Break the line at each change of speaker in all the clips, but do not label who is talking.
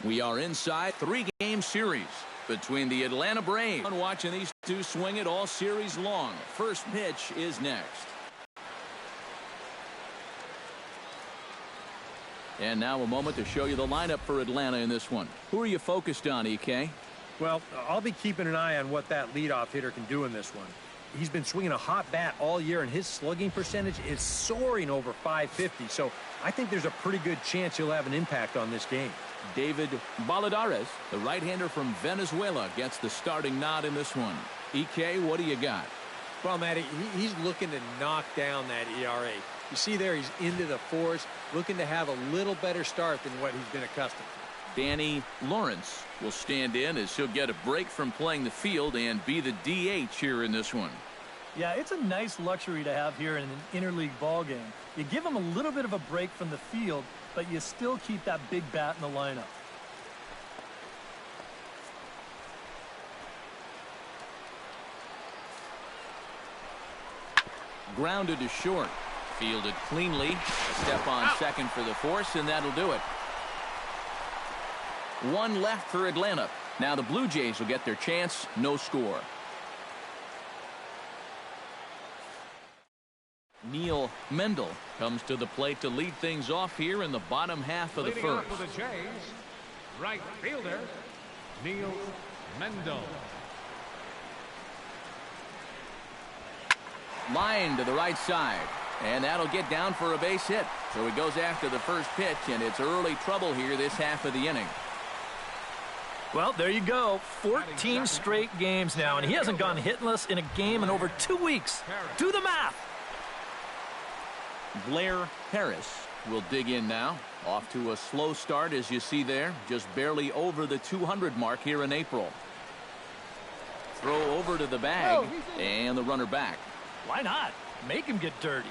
We are inside three-game series between the Atlanta Braves. I'm watching these two swing it all series long. First pitch is next. And now a moment to show you the lineup for Atlanta in this one. Who are you focused on, EK?
Well, I'll be keeping an eye on what that leadoff hitter can do in this one. He's been swinging a hot bat all year, and his slugging percentage is soaring over .550. So I think there's a pretty good chance he'll have an impact on this game.
David Baladares, the right-hander from Venezuela, gets the starting nod in this one. EK, what do you got?
Well, Matty, he's looking to knock down that ERA. You see there, he's into the fours, looking to have a little better start than what he's been accustomed to.
Danny Lawrence will stand in as he'll get a break from playing the field and be the DH here in this one.
Yeah, it's a nice luxury to have here in an interleague ball game. You give him a little bit of a break from the field, but you still keep that big bat in the lineup.
Grounded to short. Fielded cleanly. A step on second for the force, and that'll do it. One left for Atlanta. Now the Blue Jays will get their chance. No score. Neil Mendel comes to the plate to lead things off here in the bottom half of the first.
For the Jays, right fielder, Neil Mendel.
Line to the right side. And that'll get down for a base hit. So he goes after the first pitch, and it's early trouble here this half of the inning.
Well, there you go. 14 straight games now, and he hasn't gone hitless in a game in over 2 weeks. Do the math.
Blair Harris will dig in now. Off to a slow start, as you see there. Just barely over the 200 mark here in April. Throw over to the bag, and the runner back.
Why not? Make him get dirty.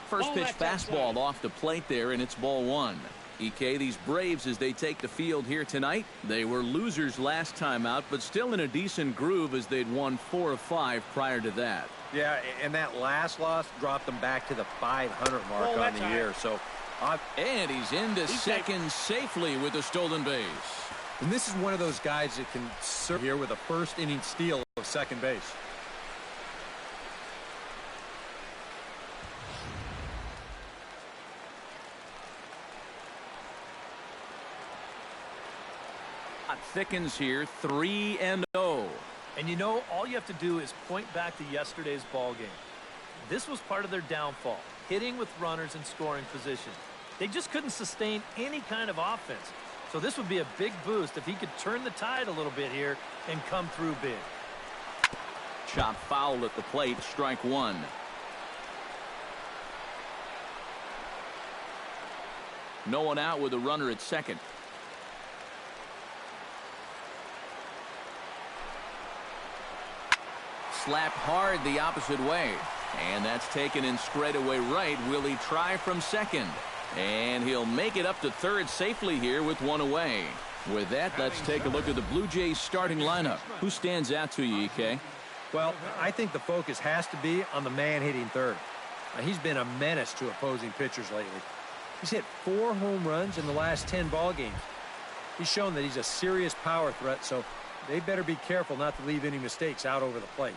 First pitch fastball off the plate there, and it's ball one. EK, these Braves, as they take the field here tonight, they were losers last time out, but still in a decent groove as they'd won 4 of 5 prior to that.
Yeah, and that last loss dropped them back to the 500 mark on the year. So,
and he's into second safely with a stolen base.
And this is one of those guys that can serve here with a first inning steal of second base.
Thickens here, 3-0.
And you know, all you have to do is point back to yesterday's ball game. This was part of their downfall, hitting with runners in scoring position. They just couldn't sustain any kind of offense. So this would be a big boost if he could turn the tide a little bit here and come through big.
Chop foul at the plate, strike one. No one out with a runner at second. Slapped hard the opposite way. And that's taken in straightaway right. Will he try from second? And he'll make it up to third safely here with one away. With that, let's take a look at the Blue Jays starting lineup. Who stands out to you, EK?
Well, I think the focus has to be on the man hitting third. He's been a menace to opposing pitchers lately. He's hit 4 home runs in the last 10 ball games. He's shown that he's a serious power threat, so they better be careful not to leave any mistakes out over the plate.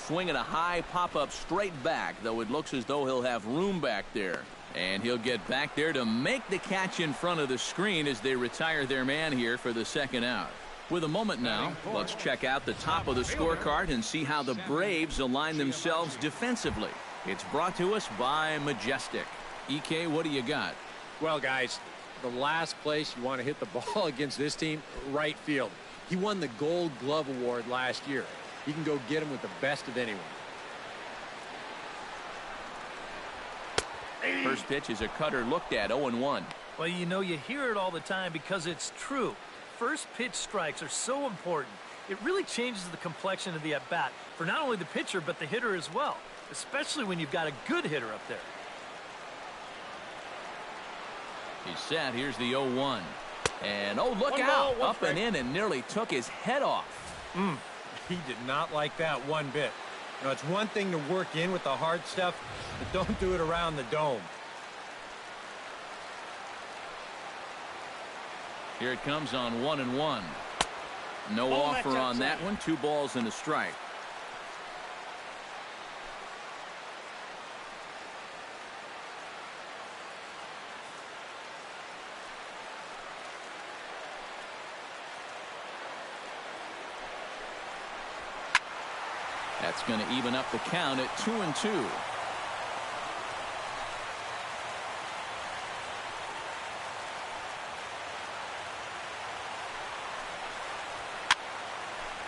Swinging a high pop-up straight back, though it looks as though he'll have room back there. And he'll get back there to make the catch in front of the screen as they retire their man here for the second out. With a moment now, let's check out the top of the scorecard and see how the Braves align themselves defensively. It's brought to us by Majestic. EK, what do you got?
Well, guys, the last place you want to hit the ball against this team, right field. He won the Gold Glove Award last year. You can go get him with the best of anyone.
First pitch is a cutter looked at, 0-1.
Well, you know, you hear it all the time because it's true. First pitch strikes are so important. It really changes the complexion of the at-bat for not only the pitcher but the hitter as well, especially when you've got a good hitter up there.
He's set. Here's the 0-1. And, oh, look out. Up and in and nearly took his head off.
He did not like that one bit. You know, it's one thing to work in with the hard stuff, but don't do it around the dome.
Here it comes on 1-1. No offer on that one. 2 balls and a strike. That's going to even up the count at 2-2.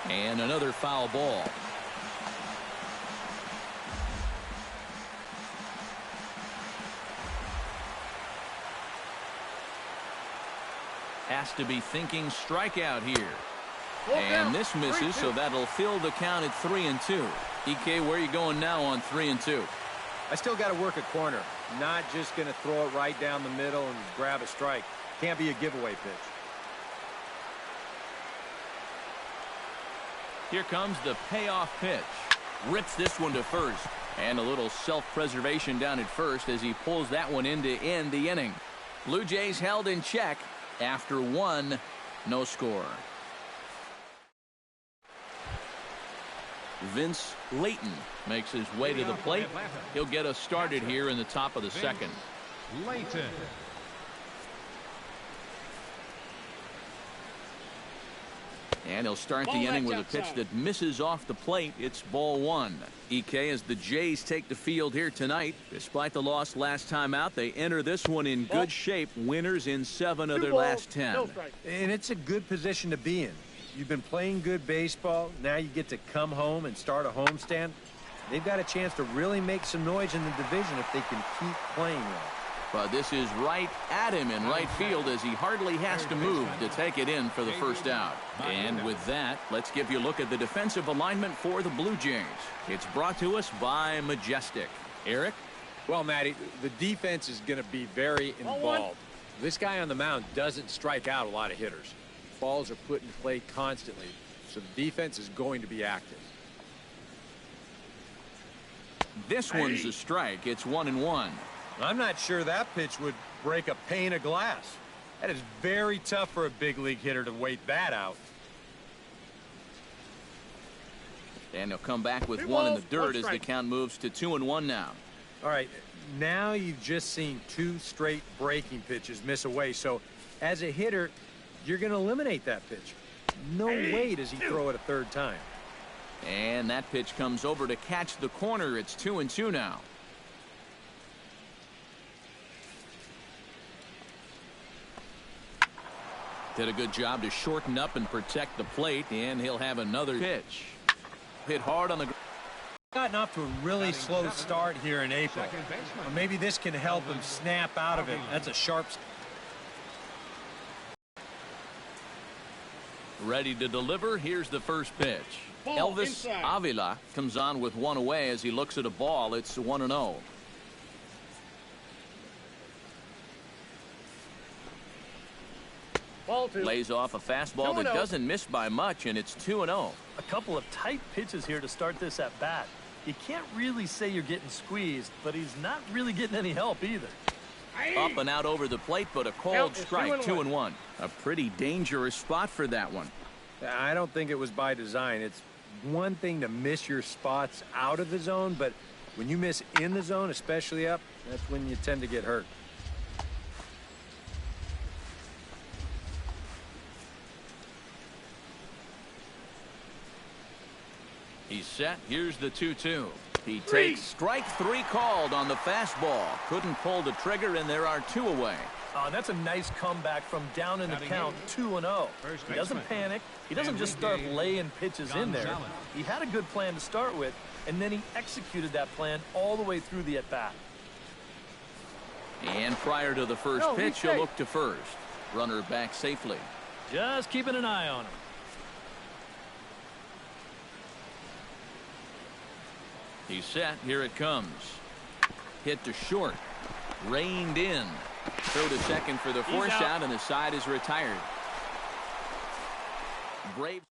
And another foul ball. Has to be thinking strikeout here. And this misses, so that'll fill the count at 3-2. EK, where are you going now on 3-2?
I still got to work a corner. Not just going to throw it right down the middle and grab a strike. Can't be a giveaway pitch.
Here comes the payoff pitch. Rips this one to first. And a little self-preservation down at first as he pulls that one in to end the inning. Blue Jays held in check after 1, no score. Vince Layton makes his way to the plate. He'll get us started here in the top of the second.
Layton.
And he'll start the inning with a pitch that misses off the plate. It's ball 1. EK, as the Jays take the field here tonight. Despite the loss last time out, they enter this one in good shape. Winners in 7 of their last 10.
And it's a good position to be in. You've been playing good baseball. Now you get to come home and start a homestand. They've got a chance to really make some noise in the division if they can keep playing well.
But this is right at him in right field as he hardly has to move to take it in for the first out. And with that, let's give you a look at the defensive alignment for the Blue Jays. It's brought to us by Majestic. Eric?
Well, Matty, the defense is going to be very involved. This guy on the mound doesn't strike out a lot of hitters. Balls are put in play constantly, so the defense is going to be active.
This one's a strike. It's 1-1.
I'm not sure that pitch would break a pane of glass. That is very tough for a big league hitter to wait that out.
And he'll come back with 1 in the dirt as the count moves to 2-1 now.
All right, now you've just seen 2 straight breaking pitches miss away. So as a hitter, you're going to eliminate that pitch. No way does he throw it a third time.
And that pitch comes over to catch the corner. It's 2-2 now. Did a good job to shorten up and protect the plate, and he'll have another pitch. Hit hard on the ground.
Gotten off to a really slow start here in April. Well, maybe this can help him snap out of it. That's a sharp.
Ready to deliver. Here's the first pitch. Elvis Avila comes on with 1 away as he looks at a ball. It's 1-0. Lays off a fastball that doesn't miss by much, and it's 2-0.
A couple of tight pitches here to start this at bat. You can't really say you're getting squeezed, but he's not really getting any help either.
Up and out over the plate, but a cold strike. 2-1. A pretty dangerous spot for that one.
I don't think it was by design. It's one thing to miss your spots out of the zone, but when you miss in the zone, especially up, that's when you tend to get hurt.
He's set. Here's the 2-2. He takes strike 3 called on the fastball. Couldn't pull the trigger, and there are 2 away.
That's a nice comeback from down in the count, 2-0. He doesn't panic. He doesn't just start laying pitches in there. He had a good plan to start with, and then he executed that plan all the way through the at-bat.
And prior to the first pitch, he'll look to first. Runner back safely.
Just keeping an eye on him.
He's set. Here it comes. Hit to short. Reined in. Throw to second for the force out, and the side is retired. Braves.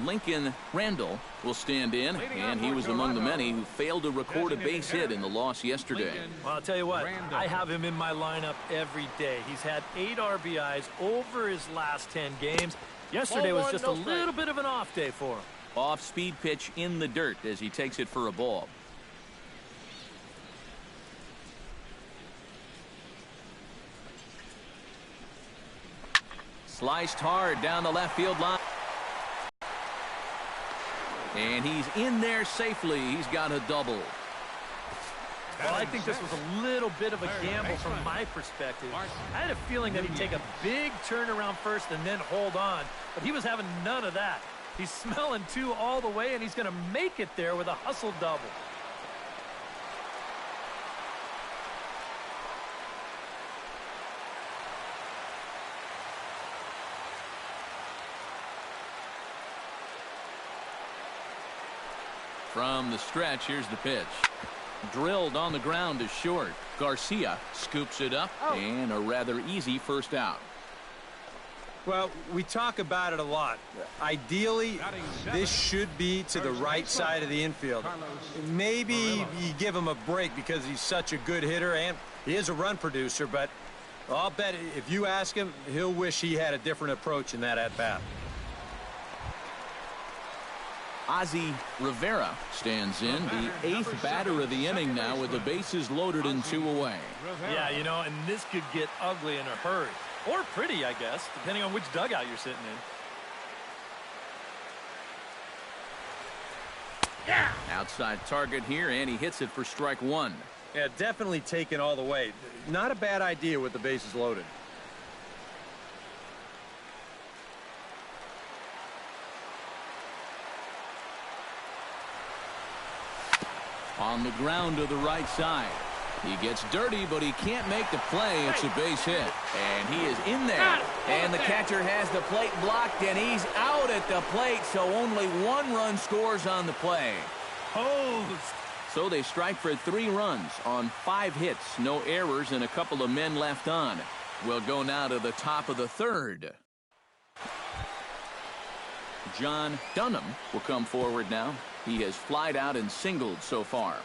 Lincoln Randall will stand in, and he was among the many who failed to record a base hit in the loss yesterday.
Well, I'll tell you what, I have him in my lineup every day. He's had 8 RBIs over his last 10 games. Yesterday was just a little bit of an off day for him.
Off-speed pitch in the dirt as he takes it for a ball. Sliced hard down the left field line. And he's in there safely. He's got a double.
Well, I think this was a little bit of a gamble from my perspective. I had a feeling that he'd take a big turn around first and then hold on, but he was having none of that. He's smelling 2 all the way, and he's going to make it there with a hustle double.
From the stretch, here's the pitch. Drilled on the ground to short. Garcia scoops it up, and a rather easy first out.
Well, we talk about it a lot. Ideally, this should be to the right side of the infield. Maybe you give him a break because he's such a good hitter, and he is a run producer, but I'll bet if you ask him, he'll wish he had a different approach in that at-bat.
Ozzie Rivera stands in, the 8th batter of the inning now with the bases loaded and 2 away.
Yeah, you know, and this could get ugly in a hurry. Or pretty, I guess, depending on which dugout you're sitting in.
Yeah. Outside target here, and he hits it for strike 1.
Yeah, definitely taken all the way. Not a bad idea with the bases loaded.
On the ground to the right side. He gets dirty, but he can't make the play. It's a base hit. And he is in there. And the catcher has the plate blocked, and he's out at the plate, so only 1 run scores on the play. So they strike for 3 runs on 5 hits. No errors and a couple of men left on. We'll go now to the top of the 3rd. John Dunham will come forward now. He has flied out and singled so far.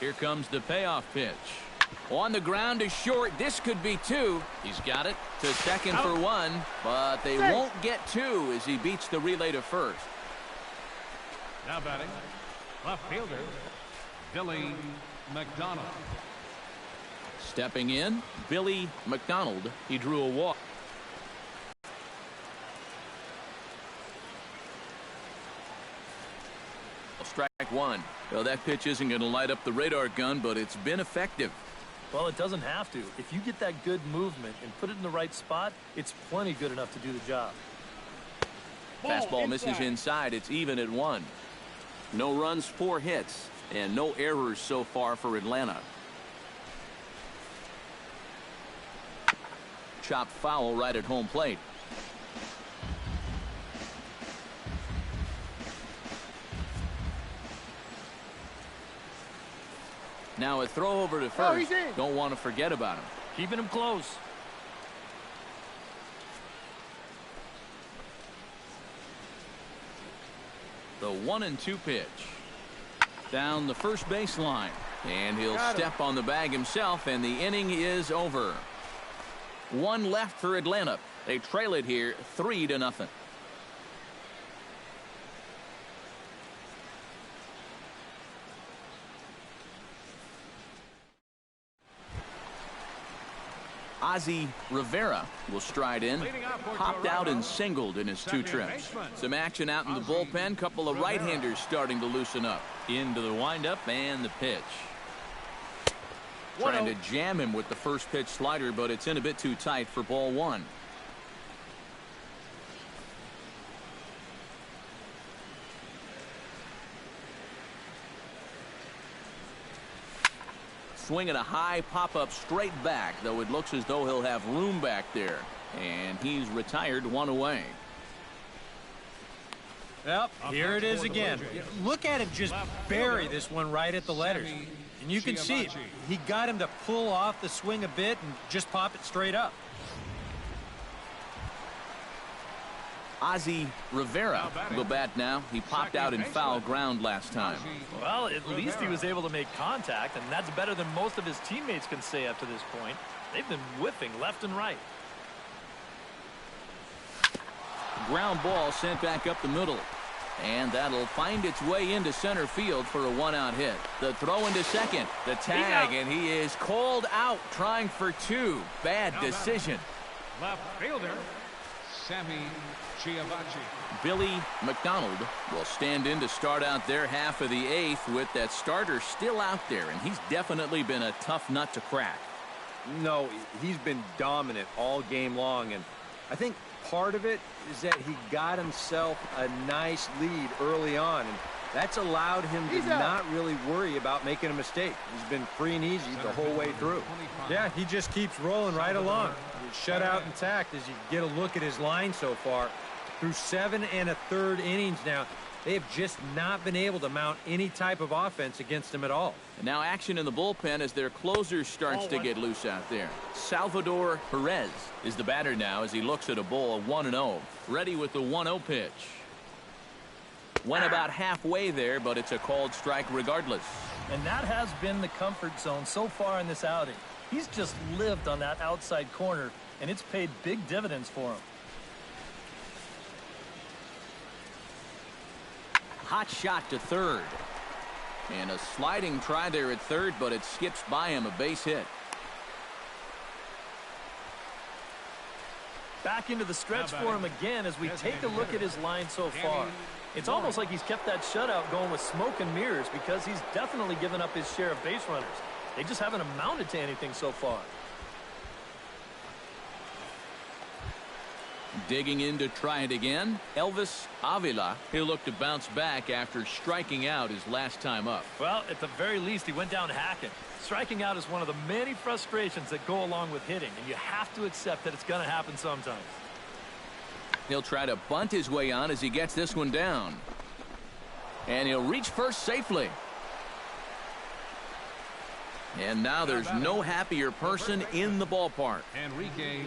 Here comes the payoff pitch. On the ground to short. This could be 2. He's got it to second for 1, but they won't get 2 as he beats the relay to first.
Now batting, left fielder, Billy McDonald.
Stepping in, Billy McDonald. He drew a walk. Strike 1. Well, that pitch isn't going to light up the radar gun, but it's been effective.
Well, it doesn't have to. If you get that good movement and put it in the right spot, it's plenty good enough to do the job.
Fastball misses inside. It's even at 1. No runs, 4 hits, and no errors so far for Atlanta. Chopped foul right at home plate. Now a throw over to first. Don't want to forget about him.
Keeping him close.
The 1-2 pitch. Down the first baseline. And he'll step on the bag himself, and the inning is over. 1 left for Atlanta. They trail it here 3-0. Ozzie Rivera will stride in. Hopped out and singled in his 2 trips. Some action out in the bullpen. Couple of right-handers starting to loosen up. Into the windup and the pitch. Trying to jam him with the first pitch slider, but it's in a bit too tight for ball 1. Swinging a high pop-up straight back, though it looks as though he'll have room back there. And he's retired 1 away.
Yep, here it is again. Look at him just bury this one right at the letters. And you can see it. He got him to pull off the swing a bit and just pop it straight up.
Ozzie Rivera will bat now. He popped out in foul ground last time.
Well, at least he was able to make contact, and that's better than most of his teammates can say up to this point. They've been whiffing left and right.
Ground ball sent back up the middle. And that'll find its way into center field for a one-out hit. The throw into second. The tag, and he is called out trying for two. Bad decision.
Left fielder, Sammy Giovacci.
Billy McDonald will stand in to start out their half of the eighth with that starter still out there, and he's definitely been a tough nut to crack.
No, he's been dominant all game long, and I think part of it is that he got himself a nice lead early on, and that's allowed him to not really worry about making a mistake. He's been free and easy the whole way through. Yeah, he just keeps rolling right along. Shut out intact as you get a look at his line so far. Through 7 1/3 innings now, they have just not been able to mount any type of offense against him at all.
And now action in the bullpen as their closer starts to get loose out there. Salvador Perez is the batter now as he looks at a ball 1-0. Ready with the 1-0 pitch. Went about halfway there, but it's a called strike regardless.
And that has been the comfort zone so far in this outing. He's just lived on that outside corner, and it's paid big dividends for him.
Hot shot to third. And a sliding try there at third, but it skips by him, a base hit.
Back into the stretch for him again as we take a look at his line so far. It's almost like he's kept that shutout going with smoke and mirrors because he's definitely given up his share of base runners. They just haven't amounted to anything so far.
Digging in to try it again, Elvis Avila. He'll look to bounce back after striking out his last time up.
Well, at the very least, he went down hacking. Striking out is one of the many frustrations that go along with hitting, and you have to accept that it's going to happen sometimes.
He'll try to bunt his way on as he gets this one down. And he'll reach first safely. And now there's no happier person in the ballpark.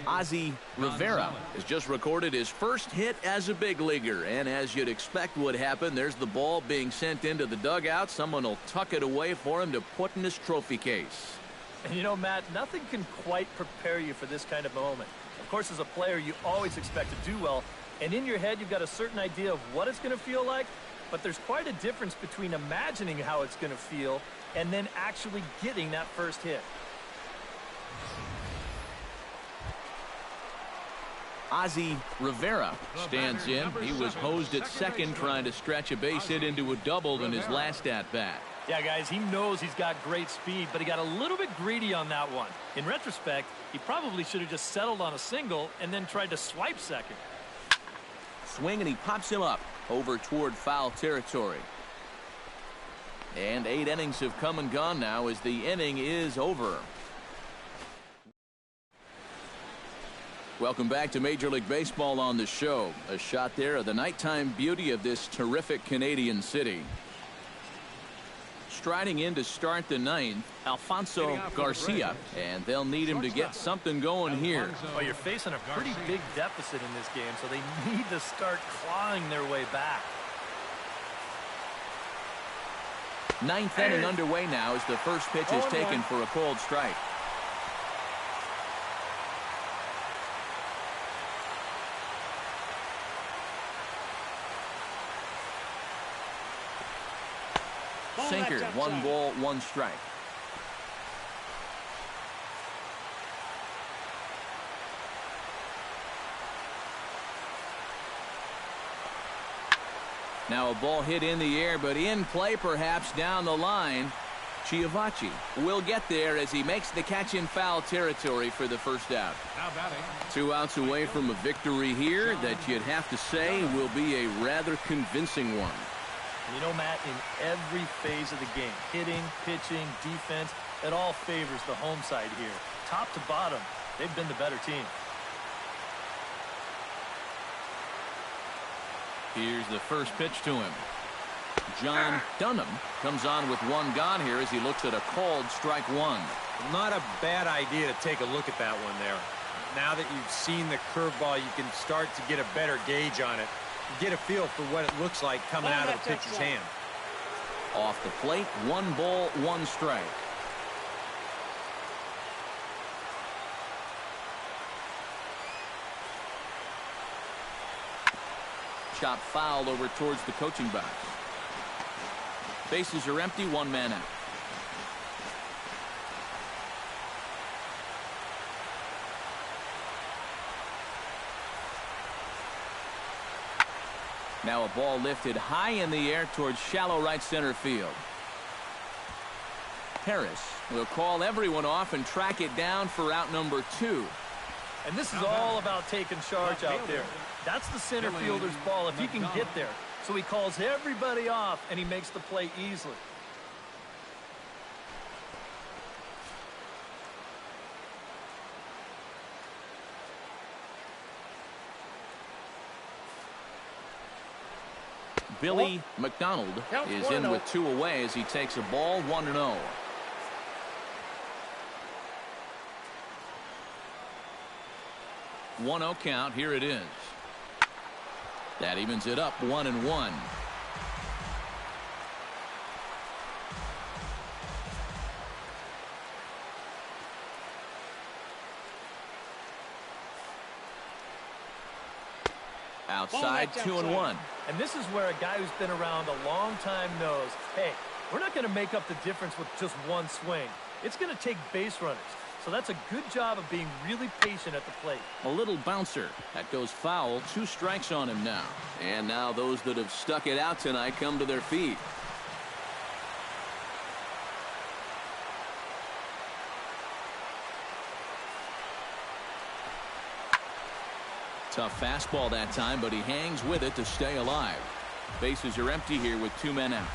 Ozzie Rivera has just recorded his first hit as a big leaguer. And as you'd expect would happen, there's the ball being sent into the dugout. Someone will tuck it away for him to put in his trophy case.
And you know, Matt, nothing can quite prepare you for this kind of moment. Of course, as a player, you always expect to do well. And in your head, you've got a certain idea of what it's going to feel like. But there's quite a difference between imagining how it's going to feel and then actually getting that first hit.
Ozzie Rivera stands in. He was hosed at second trying to stretch a base hit into a double in his last at-bat.
Yeah, guys, he knows he's got great speed, but he got a little bit greedy on that one. In retrospect, he probably should have just settled on a single and then tried to swipe second.
Swing, and he pops him up over toward foul territory. And 8 innings have come and gone now as the inning is over. Welcome back to Major League Baseball on the show. A shot there of the nighttime beauty of this terrific Canadian city. Striding in to start the ninth, Alfonso Garcia, and they'll need him to get something going here.
Well, you're facing a pretty big deficit in this game, so they need to start clawing their way back.
Ninth inning underway now as the first pitch is taken for a cold strike. Sinker, 1 ball, 1 strike. Now a ball hit in the air, but in play perhaps down the line. Giovacci will get there as he makes the catch in foul territory for the first out. 2 outs away from a victory here that you'd have to say will be a rather convincing one.
And you know, Matt, in every phase of the game, hitting, pitching, defense, it all favors the home side here. Top to bottom, they've been the better team.
Here's the first pitch to him. John Dunham comes on with one gone here as he looks at a called strike one.
Not a bad idea to take a look at that one there. Now that you've seen the curveball, you can start to get a better gauge on it. You get a feel for what it looks like coming out of the pitcher's hand.
Off the plate, 1 ball, 1 strike. Chop foul over towards the coaching box. Bases are empty, 1 man out. Now a ball lifted high in the air towards shallow right center field. Harris will call everyone off and track it down for out number 2.
And this is all about taking charge out there. That's the center fielder's ball if he can get there. So he calls everybody off, and he makes the play easily.
Billy McDonald is in with 2 away as he takes a ball 1-0. One-0 count. Here it is. That evens it up 1-1. Outside 2-1.
And this is where a guy who's been around a long time knows, hey, we're not going to make up the difference with just one swing. It's going to take base runners. So that's a good job of being really patient at the plate.
A little bouncer. That goes foul. 2 strikes on him now. And now those that have stuck it out tonight come to their feet. Tough fastball that time, but he hangs with it to stay alive. Bases are empty here with 2 men out.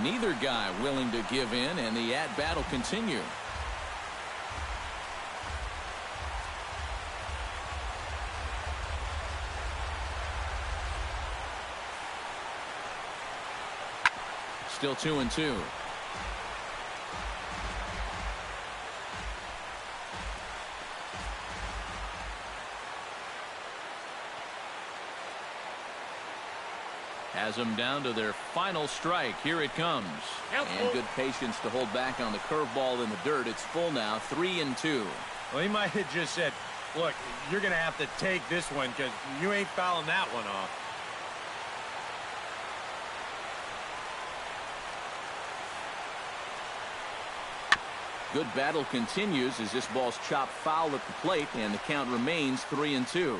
Neither guy willing to give in, and the at-bat will continue. Still 2-2. Has them down to their final strike. Here it comes. And good patience to hold back on the curveball in the dirt. It's full now, 3-2.
Well, he might have just said, look, you're going to have to take this one because you ain't fouling that one off.
Good battle continues as this ball's chopped foul at the plate, and the count remains 3-2.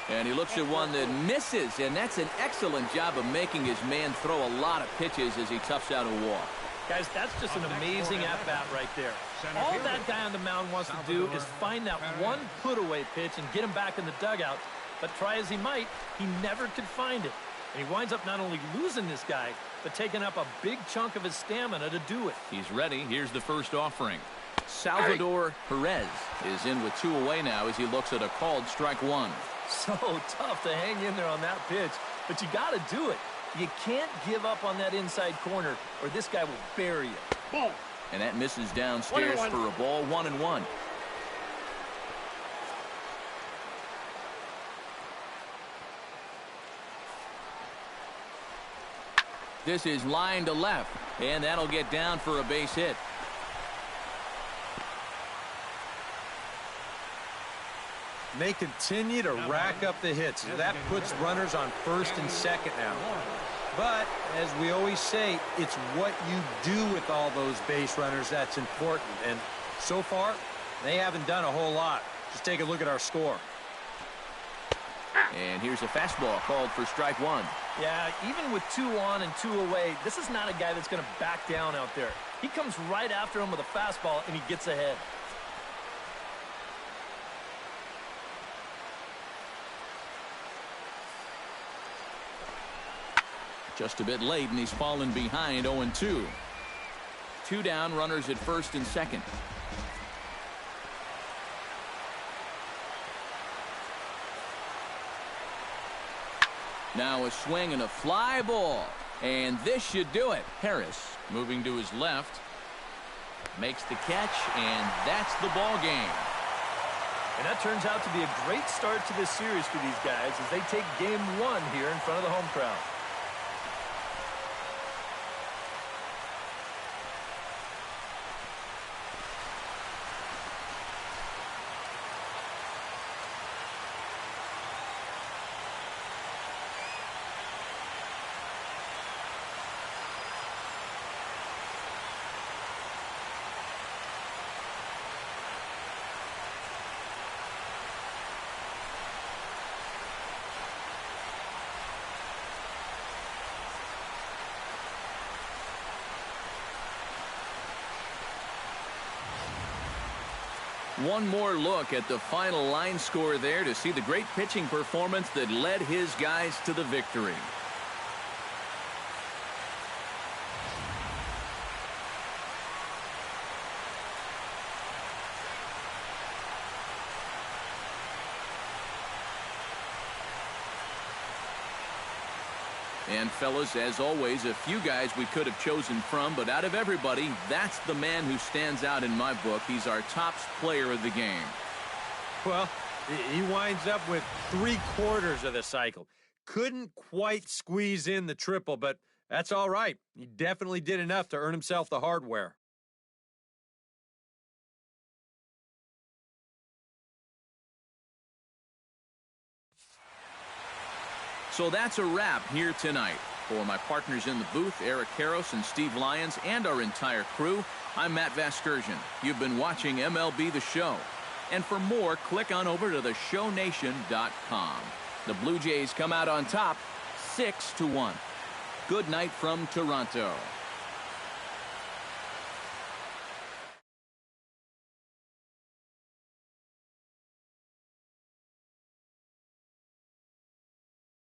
And he looks at one that misses, and that's an excellent job of making his man throw a lot of pitches as he toughs out a walk.
Guys, that's just an amazing at-bat right there. All that guy on the mound wants to do is find that one put-away pitch and get him back in the dugout. But try as he might, he never could find it. And he winds up not only losing this guy, but taking up a big chunk of his stamina to do it.
He's ready. Here's the first offering. Salvador Perez is in with 2 away now as he looks at a called strike 1.
So tough to hang in there on that pitch, but you got to do it. You can't give up on that inside corner, or this guy will bury you.
Ball.
And that misses downstairs for a ball, 1-1. This is line to left, and that'll get down for a base hit.
They continue to rack up the hits. That puts runners on first and second now. But, as we always say, it's what you do with all those base runners that's important. And so far, they haven't done a whole lot. Just take a look at our score.
And here's a fastball called for strike 1.
Yeah, even with 2 on and 2 away, this is not a guy that's going to back down out there. He comes right after him with a fastball, and he gets ahead.
Just a bit late, and he's fallen behind 0-2. 2 down, runners at first and second. Now a swing and a fly ball. And this should do it. Harris moving to his left. Makes the catch, and that's the ball game.
And that turns out to be a great start to this series for these guys as they take game 1 here in front of the home crowd.
One more look at the final line score there to see the great pitching performance that led his guys to the victory. And fellas, as always, a few guys we could have chosen from, but out of everybody, that's the man who stands out in my book. He's our top player of the game.
Well, he winds up with 3/4 of the cycle. Couldn't quite squeeze in the triple, but that's all right. He definitely did enough to earn himself the hardware.
So that's a wrap here tonight. For my partners in the booth, Eric Karros and Steve Lyons, and our entire crew, I'm Matt Vasgersian. You've been watching MLB The Show. And for more, click on over to theshownation.com. The Blue Jays come out on top, 6-1. Good night from Toronto.